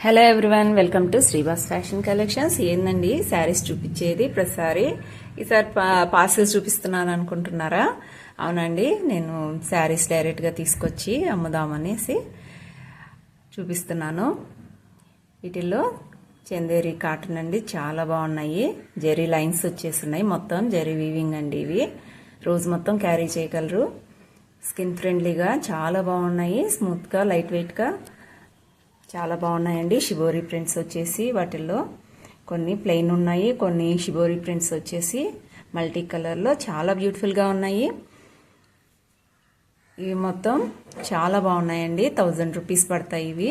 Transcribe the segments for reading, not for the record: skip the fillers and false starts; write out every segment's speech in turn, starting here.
Hello everyone, welcome to Srivas fashion collections. ఏందండి శారీస్ చూపించేది ప్రతిసారి? ఈసారి పార్సెల్స్ చూపిస్తున్నాను అనుకుంటున్నారా? అవునండి, నేను శారీస్ డైరెక్ట్గా తీసుకొచ్చి అమ్ముదామనేసి చూపిస్తున్నాను. వీటిల్లో చందేరి కాటన్ అండి, చాలా బాగున్నాయి. జెరీ లైన్స్ వచ్చేస్తున్నాయి, మొత్తం జెరీ వీవింగ్ అండి. ఇవి రోజు మొత్తం క్యారీ చేయగలరు. స్కిన్ ఫ్రెండ్లీగా చాలా బాగున్నాయి, స్మూత్గా లైట్ వెయిట్గా చాలా బాగున్నాయండి. షిబోరి ప్రింట్స్ వచ్చేసి వాటిల్లో కొన్ని ప్లెయిన్ ఉన్నాయి, కొన్ని షిబోరి ప్రింట్స్ వచ్చేసి మల్టీ కలర్లో చాలా బ్యూటిఫుల్గా ఉన్నాయి. ఇవి మొత్తం చాలా బాగున్నాయండి. 1000 రూపీస్ పడతాయి. ఇవి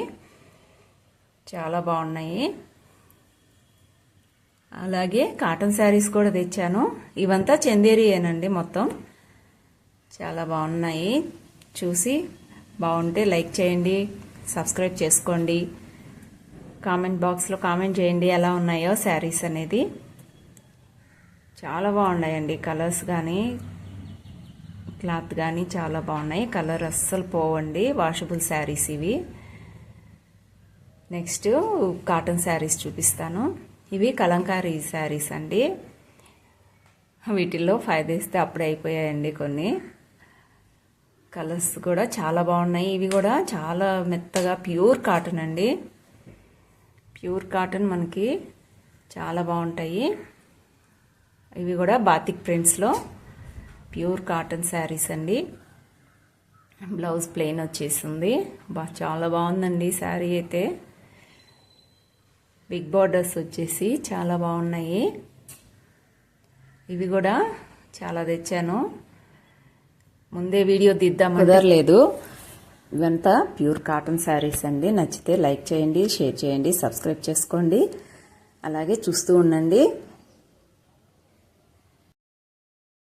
చాలా బాగున్నాయి. అలాగే కాటన్ శారీస్ కూడా తెచ్చాను. ఇవంతా చందేరియేనండి. మొత్తం చాలా బాగున్నాయి. చూసి బాగుంటే లైక్ చేయండి, సబ్స్క్రైబ్ చేసుకోండి, కామెంట్ బాక్స్లో కామెంట్ చేయండి ఎలా ఉన్నాయో శారీస్ అనేది. చాలా బాగున్నాయండి. కలర్స్ కానీ క్లాత్ కానీ చాలా బాగున్నాయి. కలర్ అస్సలు పోవండి. వాషబుల్ శారీస్ ఇవి. నెక్స్ట్ కాటన్ శారీస్ చూపిస్తాను. ఇవి కలంకారీ శారీస్ అండి. వీటిల్లో 5 వేస్తే అప్పుడే అయిపోయాయండి. కొన్ని కలర్స్ కూడా చాలా బాగున్నాయి. ఇవి కూడా చాలా మెత్తగా ప్యూర్ కాటన్ అండి. ప్యూర్ కాటన్ మనకి చాలా బాగుంటాయి. ఇవి కూడా బాతిక్ ప్రింట్స్లో ప్యూర్ కాటన్ శారీస్ అండి. బ్లౌజ్ ప్లెయిన్ వచ్చేసింది. చాలా బాగుందండి శారీ అయితే. బిగ్ బార్డర్స్ వచ్చేసి చాలా బాగున్నాయి. ఇవి కూడా చాలా తెచ్చాను. ముందే వీడియో తీద్దాం కుదరలేదు. ఇవంతా ప్యూర్ కాటన్ శారీస్ అండి. నచ్చితే లైక్ చేయండి, షేర్ చేయండి, సబ్స్క్రైబ్ చేసుకోండి. అలాగే చూస్తూ ఉండండి.